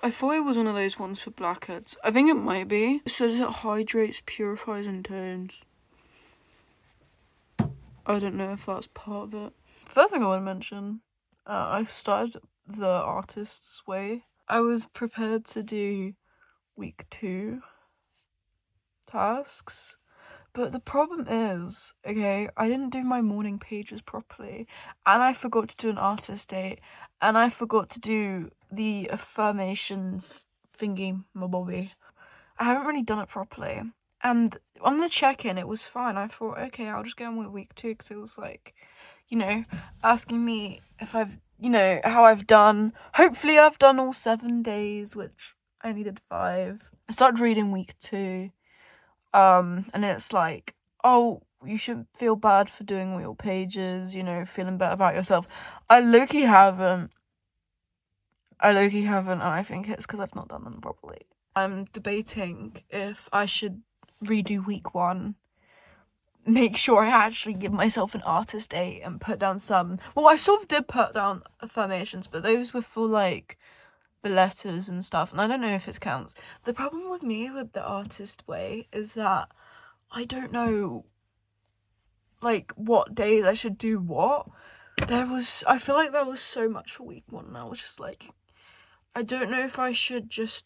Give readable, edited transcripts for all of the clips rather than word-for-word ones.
I thought it was one of those ones for blackheads. I think it might be. It says it hydrates, purifies and tones. I don't know if that's part of it. First thing I want to mention, I started the artist's way. I was prepared to do week 2 tasks, but the problem is, okay, I didn't do my morning pages properly, and I forgot to do an artist date, and I forgot to do the affirmations thingy, my bobby. I haven't really done it properly, and on the check-in it was fine. I thought, okay, I'll just go on with week 2, because it was like, you know, asking me if I've, you know, how I've done. Hopefully I've done all 7 days, which I only did 5. I started reading week 2, and it's like, oh, you should feel bad for doing all your pages, you know, feeling better about yourself. I low-key haven't, and I think it's because I've not done them properly. I'm debating if I should redo week 1, make sure I actually give myself an artist date and put down some, well, I sort of did put down affirmations, but those were for like the letters and stuff, and I don't know if it counts. The problem with me with the artist way is that I don't know like what days I should do what. I feel like there was so much for week 1, and I was just like, I don't know if I should just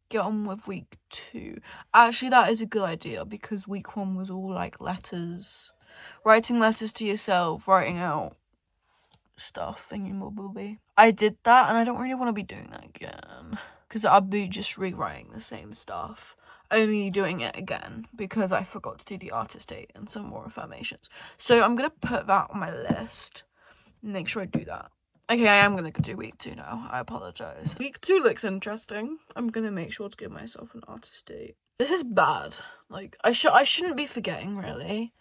get on with week 2. Actually, that is a good idea, because week 1 was all like letters, writing letters to yourself, writing out stuff, thingy. I did that, and I don't really want to be doing that again, because I'd be just rewriting the same stuff, only doing it again because I forgot to do the artist date and some more affirmations. So I'm gonna put that on my list, make sure I do that. Okay, I am gonna do week 2 now. I apologize. Week 2 looks interesting. I'm gonna make sure to give myself an artist date. This is bad. Like, I shouldn't be forgetting, really.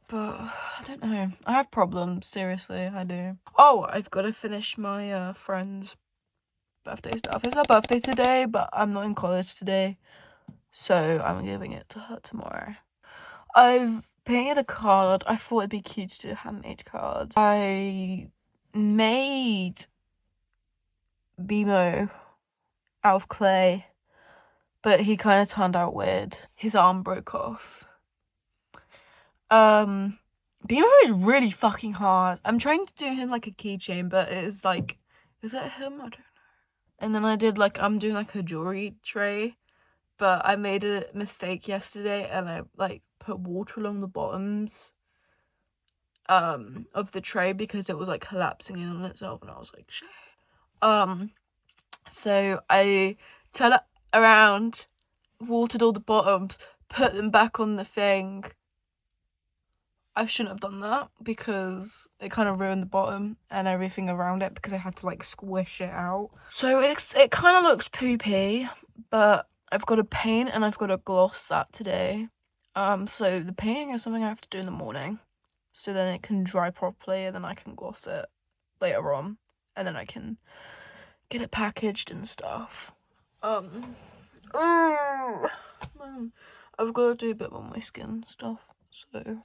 But I don't know. I have problems. Seriously, I do. Oh, I've got to finish my friend's birthday stuff. It's her birthday today, but I'm not in college today, so I'm giving it to her tomorrow. I've painted a card. I thought it'd be cute to do a handmade card. I made Bimo out of clay, but he kind of turned out weird. His arm broke off. Bimo is really fucking hard. I'm trying to do him like a keychain, but it is like, is it him? I don't know. And then I did like, I'm doing like a jewellery tray, but I made a mistake yesterday, and I like put water along the bottoms of the tray because it was like collapsing in on itself, and I was like, shit. So I turned it around, watered all the bottoms, put them back on the thing. I shouldn't have done that because it kind of ruined the bottom and everything around it, because I had to like squish it out. So it kind of looks poopy, but I've got to paint and I've got to gloss that today. So the painting is something I have to do in the morning, so then it can dry properly, and then I can gloss it later on, and then I can get it packaged and stuff. I've got to do a bit on my skin stuff, so.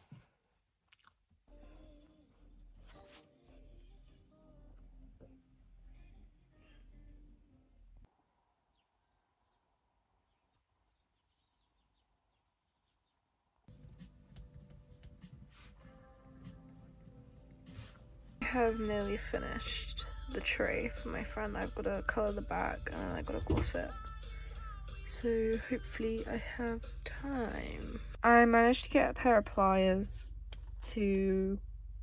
I have nearly finished the tray for my friend. I've got to colour the back and then I've got to gloss it. So hopefully I have time. I managed to get a pair of pliers to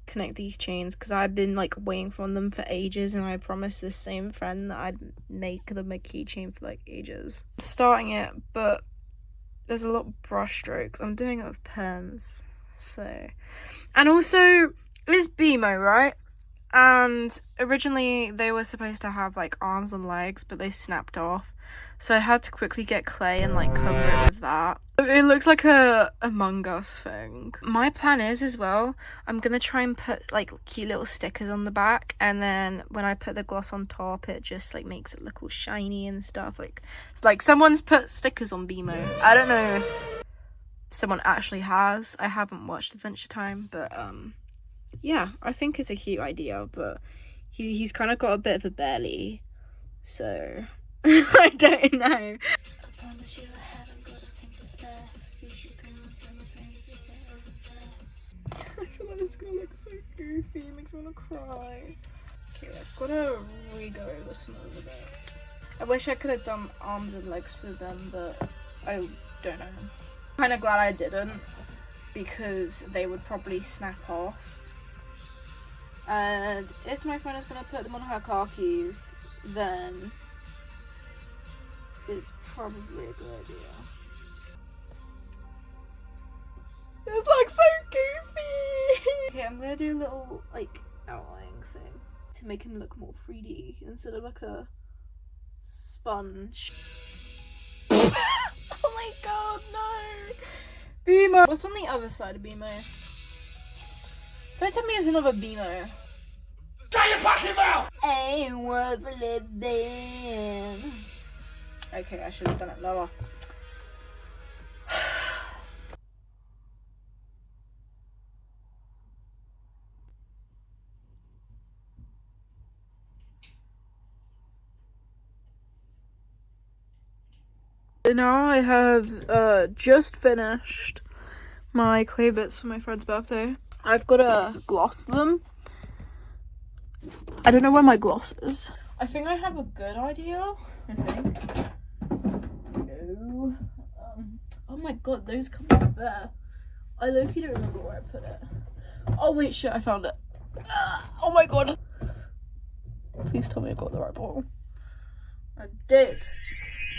connect these chains, because I've been like waiting for them for ages, and I promised this same friend that I'd make them a keychain for like ages. I'm starting it, but there's a lot of brush strokes. I'm doing it with pens, so. And also, it's Bimo, right? And originally they were supposed to have like arms and legs, but they snapped off, so I had to quickly get clay and like cover it with that. It looks like a Among Us thing. My plan is, as well, I'm gonna try and put like cute little stickers on the back, and then when I put the gloss on top, it just like makes it look all shiny and stuff. Like, it's like someone's put stickers on Bimo. I don't know if someone actually has. I haven't watched Adventure Time, but yeah, I think it's a cute idea, but he's kind of got a bit of a belly, So I don't know. I feel like it's gonna look so goofy, it makes me wanna cry. Okay, I've gotta re-go over some of this. I wish I could have done arms and legs for them, but I don't know. I'm kind of glad I didn't, because they would probably snap off. And if my friend is gonna put them on her car keys, then it's probably a good idea. This looks so goofy! Okay, I'm gonna do a little, like, outlining thing to make him look more 3D instead of like a sponge. Oh my god, no! Beamer! What's on the other side of Beamer? Don't tell me there's another Beamer. Shut your fucking mouth! Ain't worth living. Okay, I should have done it lower. Now I have just finished my clay bits for my friend's birthday. I've got to gloss them. I don't know where my gloss is. I think I have a good idea. I think. No. Oh my god, those come up there. I literally don't remember where I put it. Oh wait, shit, I found it. Oh my god. Please tell me I got the right bottle. I did.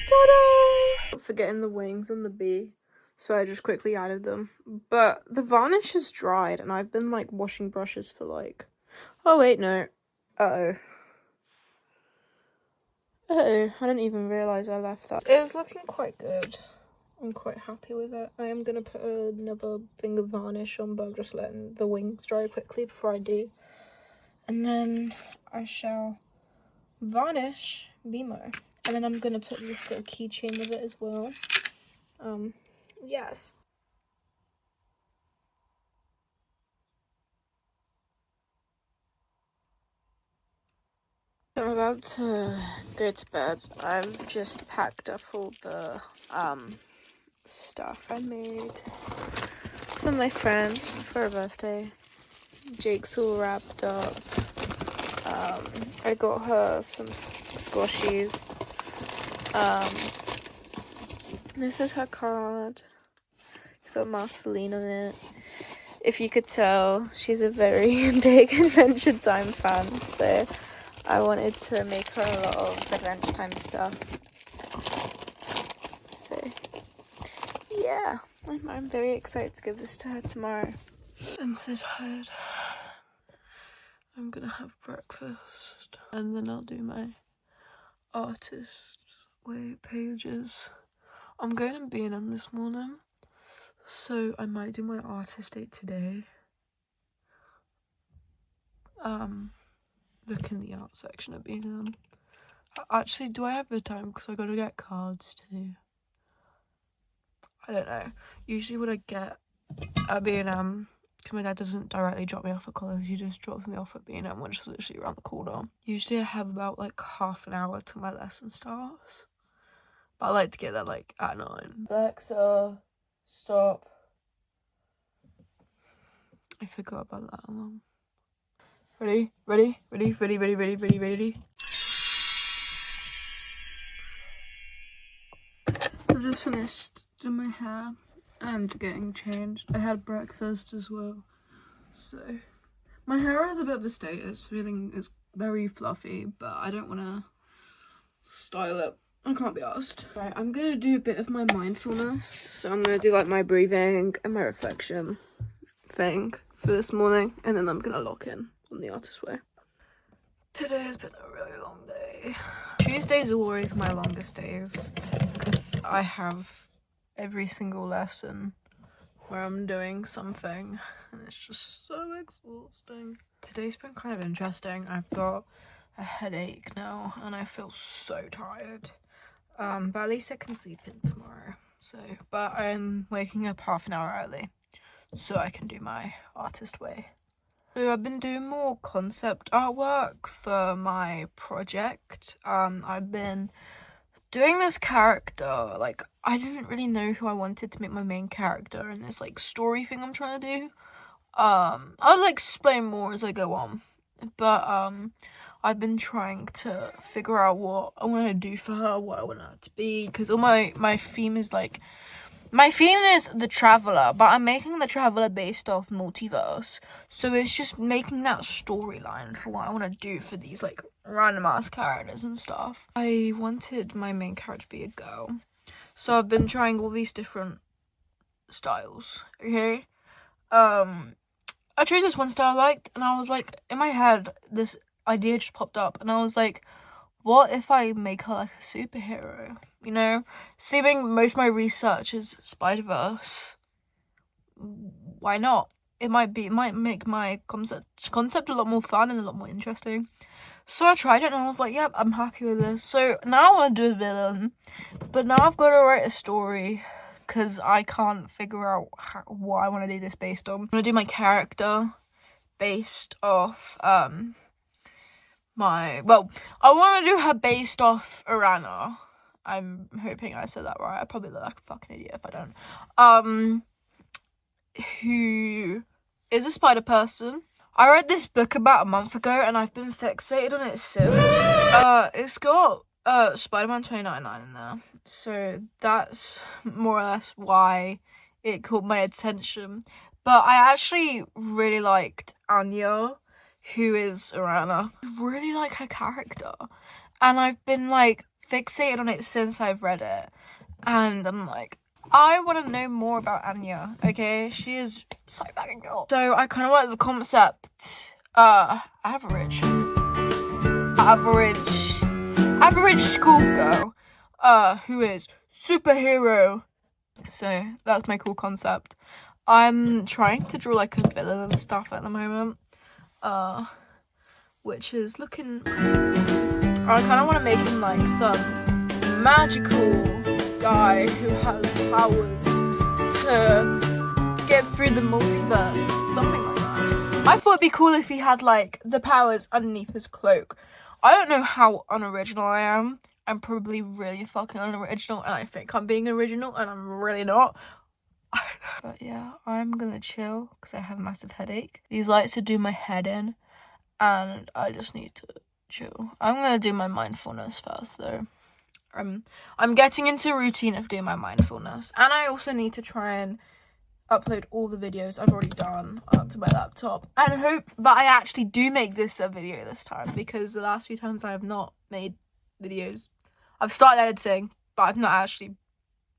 Ta-da! Forgetting the wings on the bee, so I just quickly added them. But the varnish has dried, and I've been like washing brushes for like. Oh wait, no. Uh-oh. I didn't even realise I left that. It's looking quite good. I'm quite happy with it. I am going to put another thing of varnish on, but I'm just letting the wings dry quickly before I do. And then I shall varnish Vimo. And then I'm going to put this little keychain with it as well. Yes. I'm about to go to bed. I've just packed up all the stuff I made for my friend for her birthday. Jake's all wrapped up. I got her some squashies. This is her card. It's got Marceline on it. If you could tell, she's a very big Adventure Time fan, so I wanted to make her a lot of Adventure Time stuff. So yeah, I'm very excited to give this to her tomorrow. I'm so tired. I'm gonna have breakfast and then I'll do my artist way pages. I'm going to B&M this morning, so I might do my artist date today. Look in the art section at B&M. Actually, do I have the time? Because I gotta get cards too. I don't know. Usually when I get at B&M, because my dad doesn't directly drop me off at college, he just drops me off at B&M, which is literally around the corner. Usually I have about like half an hour till my lesson starts. But I like to get there like at 9. Alexa, stop. I forgot about that alarm. Ready? Ready? Ready? Ready? Ready? Ready? Ready? Ready? I've just finished doing my hair and getting changed. I had breakfast as well. So my hair is a bit of a state. It's very fluffy, but I don't want to style it. I can't be asked. Right, I'm gonna do a bit of my mindfulness. So I'm gonna do like my breathing and my reflection thing for this morning, and then I'm gonna lock in on the artist way. Today has been a really long day. Tuesdays are always my longest days because I have every single lesson where I'm doing something and it's just so exhausting. Today's been kind of interesting. I've got a headache now and I feel so tired. But at least I can sleep in tomorrow. But I'm waking up half an hour early so I can do my artist way. So I've been doing more concept artwork for my project. I've been doing this character, like, I didn't really know who I wanted to make my main character in this, like, story thing I'm trying to do. I'll, like, explain more as I go on. But, I've been trying to figure out what I want to do for her, what I want her to be, because all my theme is, like, my theme is the Traveler, but I'm making the Traveler based off multiverse. So it's just making that storyline for what I want to do for these, like, random ass characters and stuff. I wanted my main character to be a girl. So I've been trying all these different styles, okay? I chose this one style I liked, and I was like, in my head, this idea just popped up, and I was like, what if I make her like a superhero? You know, seeing most of my research is Spider-Verse. Why not? It might make my concept a lot more fun and a lot more interesting. So I tried it and I was like, yep, I'm happy with this. So now I want to do a villain, but now I've got to write a story because I can't figure out what I want to do this based on. I'm going to do my character based off I want to do her based off Arana. I'm hoping I said that right. I probably look like a fucking idiot if I don't. Who is a spider person. I read this book about a month ago and I've been fixated on it since. It's got Spider-Man 2099 in there. So that's more or less why it caught my attention. But I actually really liked Anya, who is Arana. I really like her character. And I've been like fixated on it since I've read it. And I'm like, I want to know more about Anya, okay? She is so fucking cool. So I kind of like the concept, average schoolgirl, who is superhero. So that's my cool concept. I'm trying to draw like a villain and stuff at the moment, which is looking pretty cool. I kind of want to make him like some magical guy who has powers to get through the multiverse, something like that. I thought it'd be cool if he had like the powers underneath his cloak. I don't know how unoriginal I am. I'm probably really fucking unoriginal and I think I'm being original and I'm really not. But yeah, I'm gonna chill because I have a massive headache. These lights are doing my head in and I just need to chill. I'm gonna do my mindfulness first though. I'm getting into a routine of doing my mindfulness, and I also need to try and upload all the videos I've already done up to my laptop and hope that I actually do make this a video this time, because the last few times I have not made videos. I've started editing, but I've not actually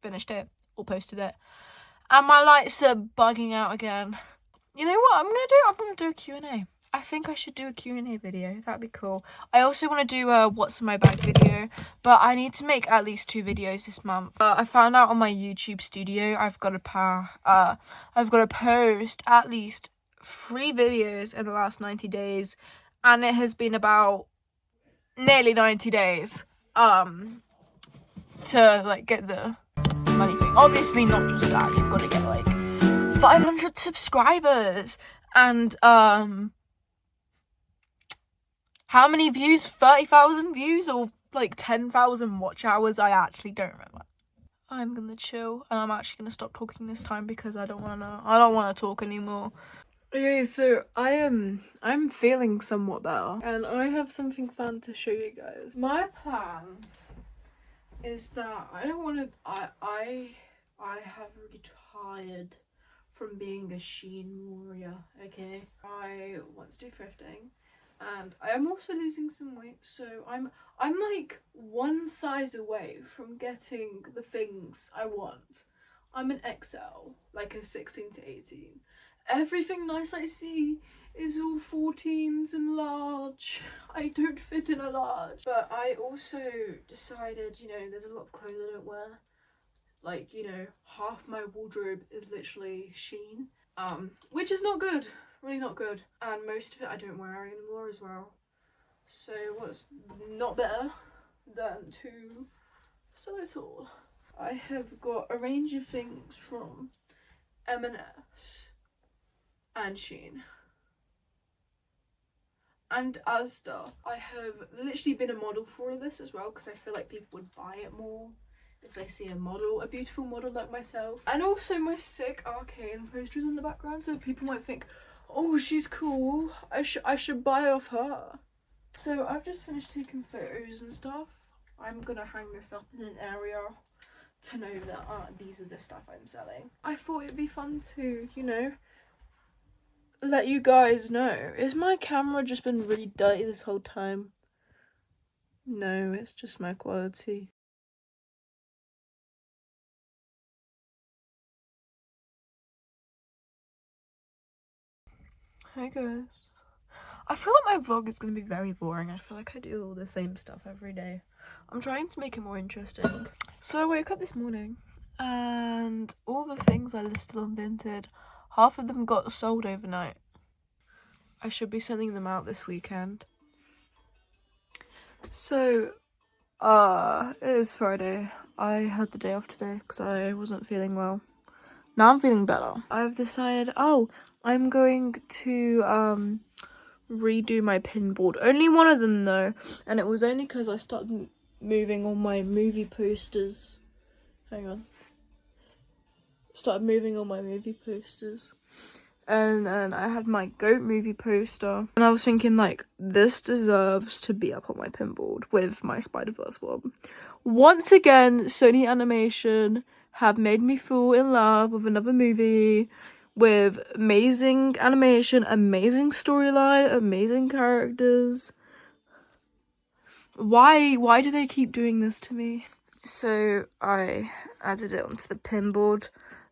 finished it or posted it, and my lights are bugging out again. You know what I'm gonna do? I'm gonna do a Q&A. I think I should do a Q&A video. That'd be cool. I also want to do a what's in my bag video, but I need to make at least 2 videos this month. I found out on my YouTube studio I've got to post at least 3 videos in the last 90 days, and it has been about nearly 90 days to like get the money thing. Obviously not just that, you've got to get like 500 subscribers and how many views? 30,000 views or like 10,000 watch hours? I actually don't remember. I'm gonna chill and I'm actually gonna stop talking this time because I don't wanna talk anymore. Okay, so I'm feeling somewhat better and I have something fun to show you guys. My plan is that I have retired from being a Shein warrior, okay? I want to do thrifting. And I am also losing some weight, so I'm like one size away from getting the things I want. I'm an XL, like a 16 to 18. Everything nice I see is all 14s and large. I don't fit in a large. But I also decided, you know, there's a lot of clothes I don't wear. Like, you know, half my wardrobe is literally Shein, which is not good. Really not good, and most of it I don't wear anymore as well. So what's not better than to sell it all? I have got a range of things from M&S and Shein. and Asda. I have literally been a model for all this as well, because I feel like people would buy it more if they see a beautiful model like myself. And also my sick arcane posters in the background, so people might think, oh, she's cool, I should buy off her. So I've just finished taking photos and stuff. I'm gonna hang this up in an area to know that these are the stuff I'm selling. I thought it'd be fun to, you know, let you guys know. Is my camera just been really dirty this whole time? No, it's just my quality. Hi guys. I feel like my vlog is going to be very boring. I feel like I do all the same stuff every day. I'm trying to make it more interesting. So I woke up this morning and all the things I listed on Vinted, half of them got sold overnight. I should be sending them out this weekend. So, it is Friday. I had the day off today because I wasn't feeling well. Now I'm feeling better. I've decided, I'm going to, redo my pin board. Only one of them though, and it was only because I started moving all my movie posters. Hang on. Started moving all my movie posters. And then I had my goat movie poster. And I was thinking, like, this deserves to be up on my pin board with my Spider-Verse one. Once again, Sony Animation have made me fall in love with another movie with amazing animation, amazing storyline, amazing characters. Why do they keep doing this to me? So I added it onto the pin board,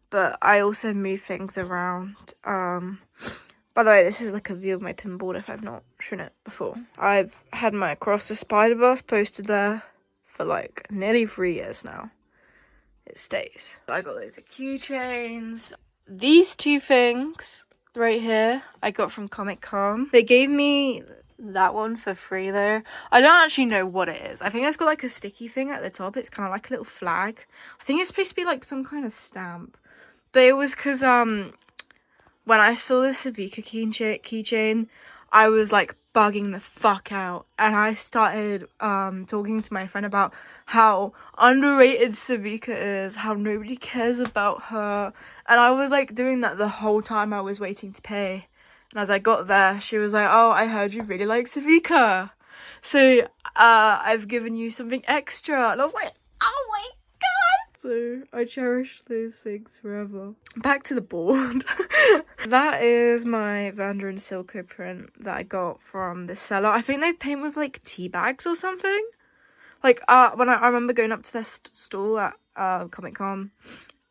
but I also move things around. By the way, this is like a view of my pin board if I've not shown it before. I've had my Across the Spider-Verse posted there for like nearly 3 years now. It stays. I got loads of keychains. These two things right here I got from Comic-Con. They gave me that one for free though. I don't actually know what it is. I think it's got like a sticky thing at the top. It's kind of like a little flag. I think it's supposed to be like some kind of stamp. But it was because when I saw the Savika keychain, I was like bugging the fuck out, and I started talking to my friend about how underrated Savika is, how nobody cares about her, and I was like doing that the whole time I was waiting to pay. And as I got there, she was like, oh, I heard you really like Savika, so I've given you something extra. And I was like, oh my god. So I cherish those things forever. Back to the board. That is my Vander and Silco print that I got from the seller. I think they paint with like tea bags or something. Like when I remember going up to their stall at Comic-Con,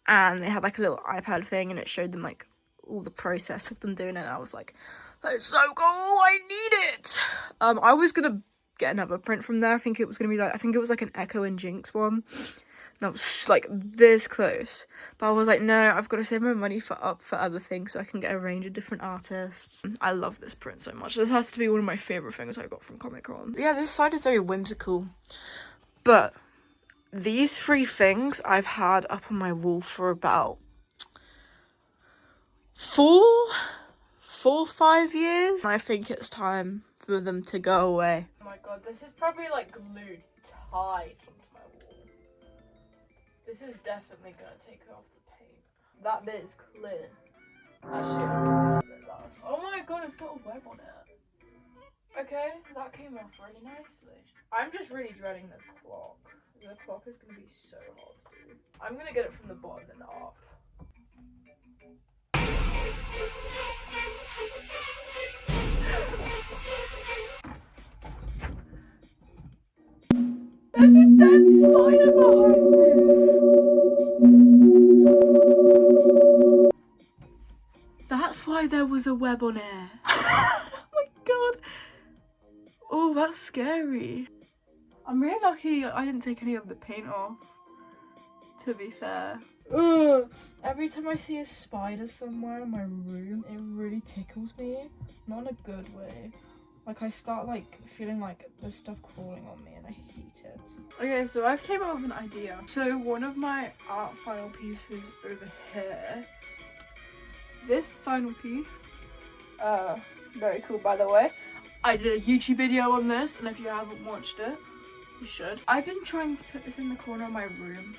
and they had like a little iPad thing and it showed them like all the process of them doing it, and I was like, that's so cool, I need it. I was gonna get another print from there. I think it was like an Echo and Jinx one. That was like this close, but I was like, no, I've got to save my money for other things so I can get a range of different artists. I love this print so much. This has to be one of my favorite things I got from Comic-Con. Yeah, this side is very whimsical, but these three things I've had up on my wall for about 5 years. I think it's time for them to go away. Oh my god, this is probably like glued tight onto my wall. This is definitely gonna take off the paint. That bit is clear. Actually, I'm gonna do that bit last. Oh my god, it's got a web on it. Okay, that came off really nicely. I'm just really dreading the clock. The clock is gonna be so hard to do. I'm gonna get it from the bottom and up. There's a dead spider behind this. That's why there was a web on it. Oh my god. Oh, that's scary. I'm really lucky I didn't take any of the paint off, to be fair. Ugh. Every time I see a spider somewhere in my room, it really tickles me. Not in a good way. Like, I start, like, feeling like there's stuff crawling on me and I hate it. Okay, so I've came up with an idea. So one of my art final pieces over here, this final piece, very cool by the way, I did a YouTube video on this, and if you haven't watched it, you should. I've been trying to put this in the corner of my room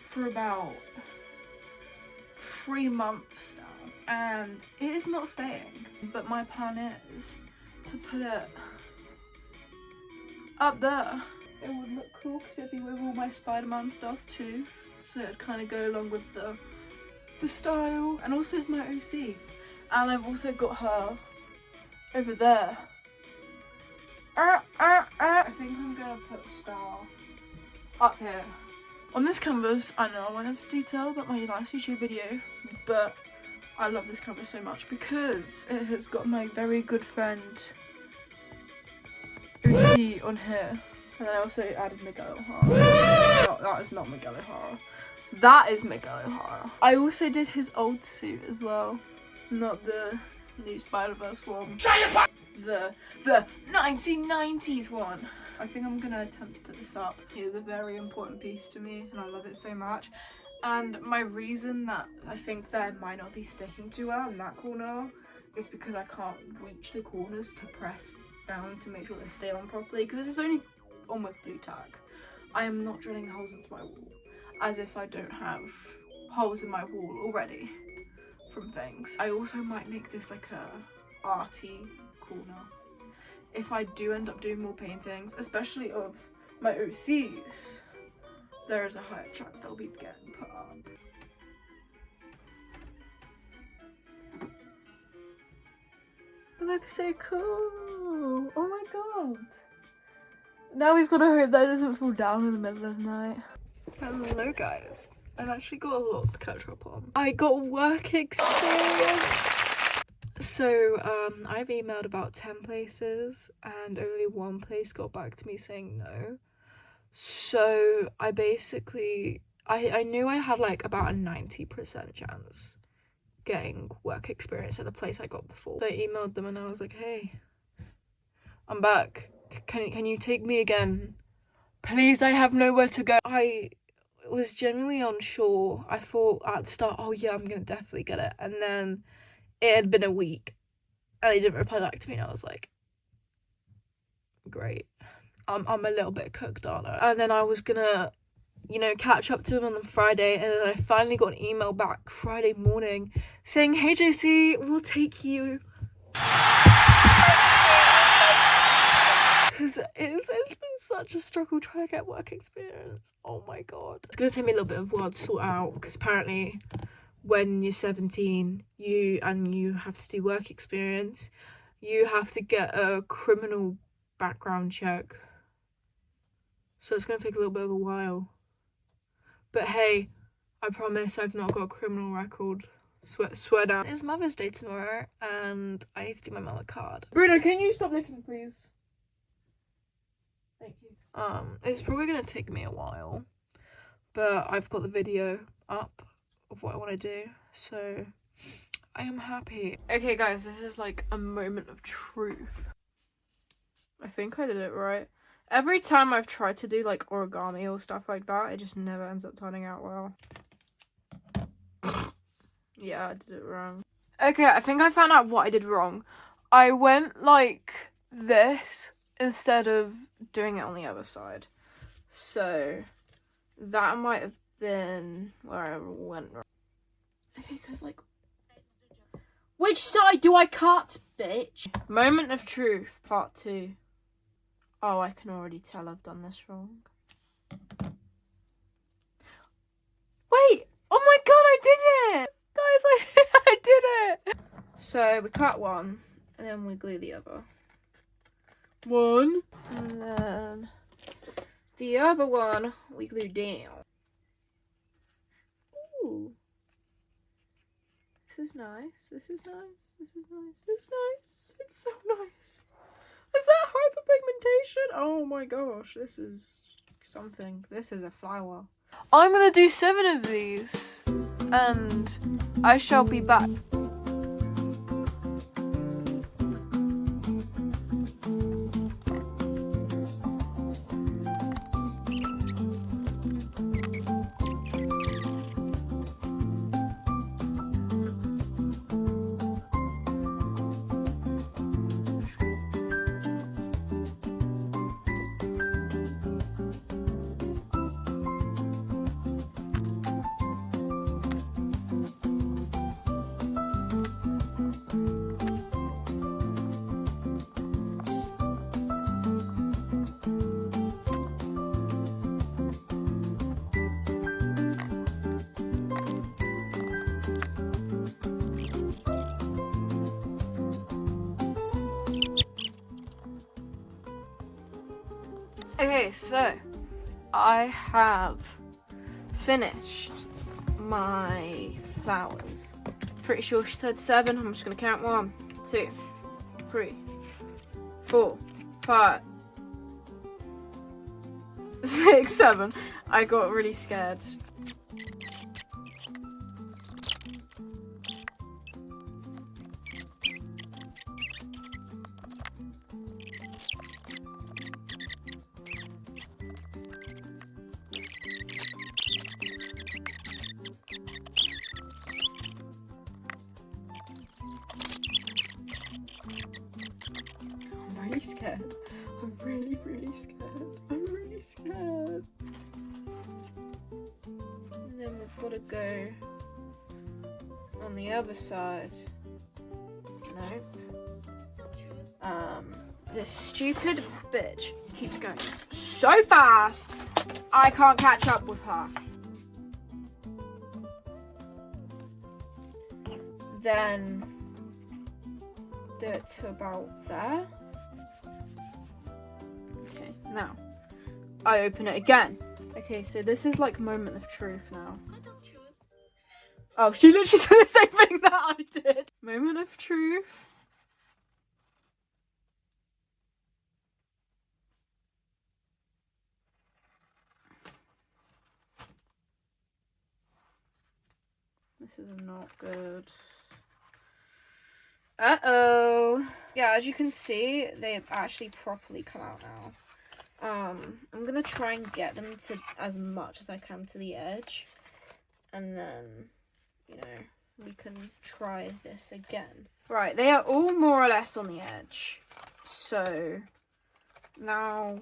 for about 3 months now, and it is not staying. But my plan is to put it up there. It would look cool because it'd be with all my Spider-Man stuff too, so it'd kind of go along with the style. And also it's my OC, and I've also got her over there. I think I'm gonna put a star up here. On this canvas, I know I went into detail about my last YouTube video, but I love this canvas so much because it has got my very good friend Josie on here. And then I also added Miguel O'Hara. No, that is not Miguel O'Hara. That is Miguel O'Hara. I also did his old suit as well. Not the new Spider-Verse one. The 1990s one. I think I'm gonna attempt to put this up. It is a very important piece to me and I love it so much. And my reason that I think that it might not be sticking too well in that corner is because I can't reach the corners to press down to make sure they stay on properly, because it's only on with blue tack. I am not drilling holes into my wall as if I don't have holes in my wall already from things. I also might make this like a arty corner if I do end up doing more paintings, especially of my OCs. There is a higher chance they'll be getting put up. It looks so cool. Oh my god. Now we've got to hope that doesn't fall down in the middle of the night. Hello guys. I've actually got a lot to catch up on. I got work experience. So I've emailed about 10 places and only one place got back to me saying no. So I basically, I knew I had like about a 90% chance getting work experience at the place I got before. So I emailed them and I was like, hey, I'm back. Can you take me again? Please, I have nowhere to go. I was genuinely unsure. I thought at the start, oh yeah, I'm gonna definitely get it. And then it had been a week and they didn't reply back to me and I was like, great. I'm a little bit cooked, aren't I? And then I was gonna, you know, catch up to them on the Friday, and then I finally got an email back Friday morning saying, hey Josie, we'll take you. Because it's been such a struggle trying to get work experience. Oh my god. It's gonna take me a little bit of a while to sort out, because apparently when you're 17 you have to do work experience, you have to get a criminal background check. So it's going to take a little bit of a while. But hey, I promise I've not got a criminal record. Swear down. It's Mother's Day tomorrow and I need to do my mum a card. Bruno, can you stop licking, please? Thank you. It's probably going to take me a while, but I've got the video up of what I want to do, so I am happy. Okay guys, this is like a moment of truth. I think I did it right. Every time I've tried to do like origami or stuff like that, it just never ends up turning out well. Yeah, I did it wrong. Okay, I think I found out what I did wrong. I went like this instead of doing it on the other side. So that might have been where I went wrong. Okay, because like, which side do I cut, bitch? Moment of truth, part 2. Oh, I can already tell I've done this wrong. Wait! Oh my god, I did it! Guys, I did it! So, we cut one, and then we glue the other. One. And then the other one, we glue down. Ooh. This is nice, this is nice, this is nice, it's nice. It's so nice. Is that hyperpigmentation? Oh my gosh, this is something. This is a flower. I'm gonna do 7 of these and I shall be back. Okay, so I have finished my flowers. Pretty sure she said 7. I'm just gonna count 1, 2, 3, 4, 5, 6, 7. I got really scared. I'm really scared. I'm really, really scared. I'm really scared. And then we've got to go on the other side. Nope. This stupid bitch keeps going so fast, I can't catch up with her. Then do it to about there. Okay, now I open it again. Okay, so this is like moment of truth now. Oh, she literally said the same thing that I did. Moment of truth. This is not good. Uh-oh. Yeah, as you can see, they've actually properly come out now. I'm gonna try and get them to as much as I can to the edge. And then, you know, we can try this again. Right, they are all more or less on the edge. So, now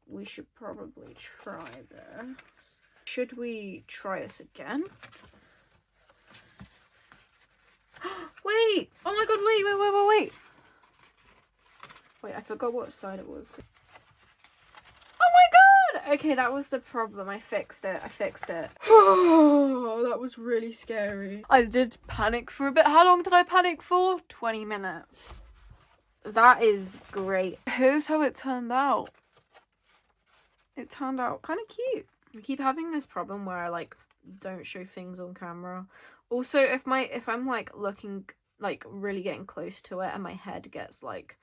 we should probably try this. Should we try this again? Wait! Oh my god, wait! Wait, I forgot what side it was. Oh my god! Okay, that was the problem. I fixed it. Oh, that was really scary. I did panic for a bit. How long did I panic for? 20 minutes. That is great. Here's how it turned out. It turned out kind of cute. I keep having this problem where I like don't show things on camera. Also, if I'm like looking, like really getting close to it and my head gets like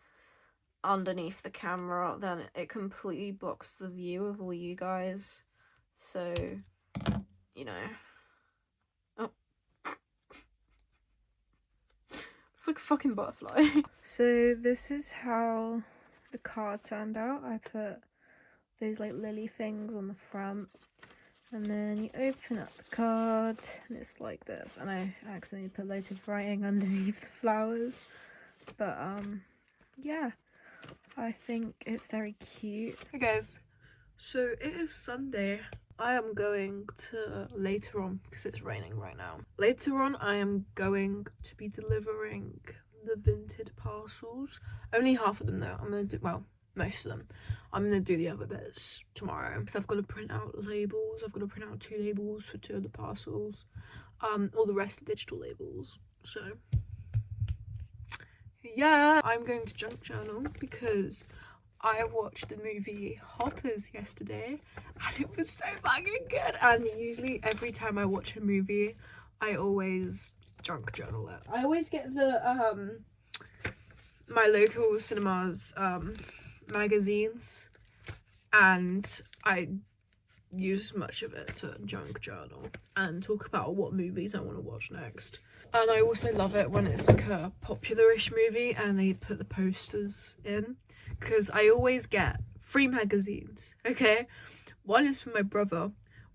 underneath the camera, then it completely blocks the view of all you guys. So, you know. Oh. It's like a fucking butterfly. So this is how the card turned out. I put those like lily things on the front. And then you open up the card and it's like this. And I accidentally put loads of writing underneath the flowers. But yeah, I think it's very cute. Hey guys, so it is Sunday. I am going to, later on, because it's raining right now. Later on, I am going to be delivering the Vinted parcels. Only half of them though. I'm going to do, well, most of them. I'm gonna do the other bits tomorrow because I've got to print out labels. I've got to print out 2 labels for 2 of the parcels. All the rest are digital labels. So yeah, I'm going to junk journal because I watched the movie Hoppers yesterday and it was so fucking good. And usually every time I watch a movie, I always junk journal it. I always get the my local cinemas magazines and I use much of it to junk journal and talk about what movies I want to watch next. And I also love it when it's like a popular-ish movie and they put the posters in, because I always get 3 magazines, okay? 1 is for my brother,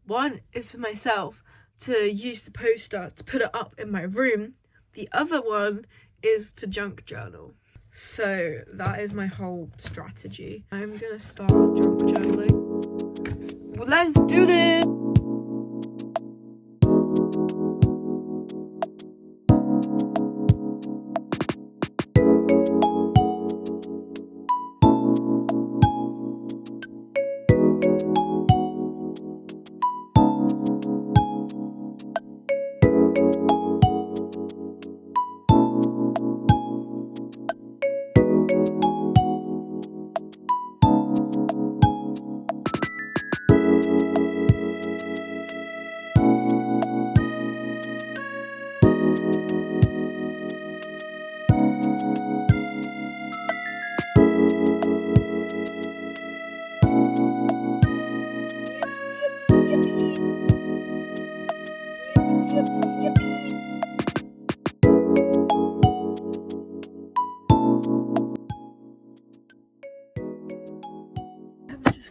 1 is for myself to use the poster to put it up in my room, the other 1 is to junk journal. So that is my whole strategy. I'm gonna start junk journaling. Well, let's do this!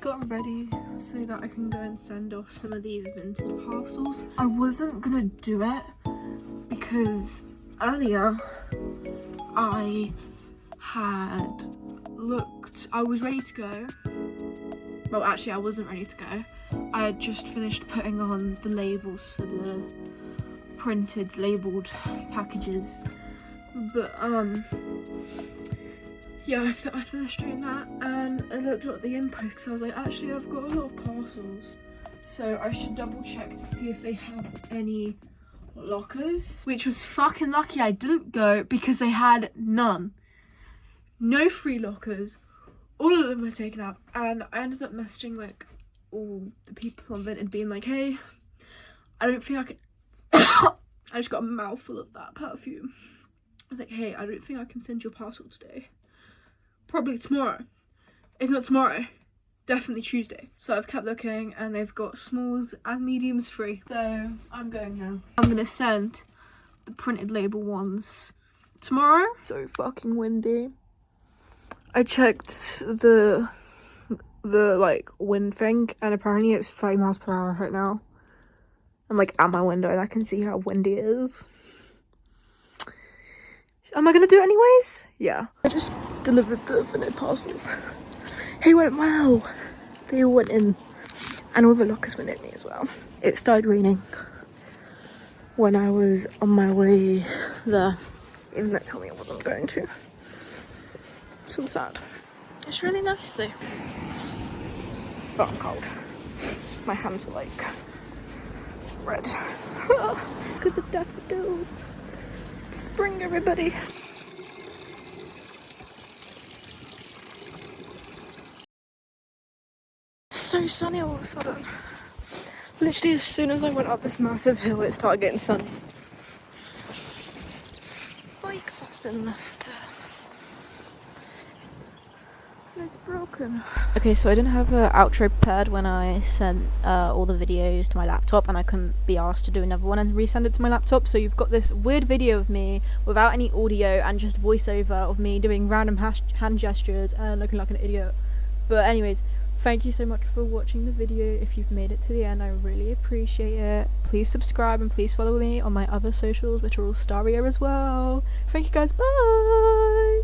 got ready so that I can go and send off some of these vinted parcels. I wasn't gonna do it because earlier I was ready to go. Well, actually I wasn't ready to go. I had just finished putting on the labels for the printed labelled packages, but yeah, I finished doing that, and I looked at the inpost because I was like, actually I've got a lot of parcels, so I should double check to see if they have any lockers, which was fucking lucky I didn't go because they had none. No free lockers, all of them were taken out, and I ended up messaging like all the people on Vinted being like, hey, I don't think I can I just got a mouthful of that perfume. I was like, hey, I don't think I can send your parcel today. Probably tomorrow. If not tomorrow, definitely Tuesday. So I've kept looking and they've got smalls and mediums free. So I'm going now. I'm gonna send the printed label ones tomorrow. So fucking windy. I checked the like wind thing and apparently it's 5 miles per hour right now. I'm like at my window and I can see how windy it is. Am I gonna do it anyways? Yeah. I just delivered the vinted parcels. It went well. They all went in. And all the lockers went in me as well. It started raining when I was on my way there. Even though it told me I wasn't going to. So I'm sad. It's really nice though. But I'm cold. My hands are like red. Look at the daffodils. It's spring, everybody. It's so sunny all of a sudden. Literally as soon as I went up this massive hill it started getting sunny. Like that's been left there. It's broken. Okay, so I didn't have an outro prepared when I sent all the videos to my laptop, and I couldn't be asked to do another one and resend it to my laptop, so you've got this weird video of me without any audio and just voiceover of me doing random hand gestures and looking like an idiot. But anyways, thank you so much for watching the video. If you've made it to the end, I really appreciate it. Please subscribe and please follow me on my other socials, which are all starrier as well. Thank you guys, bye!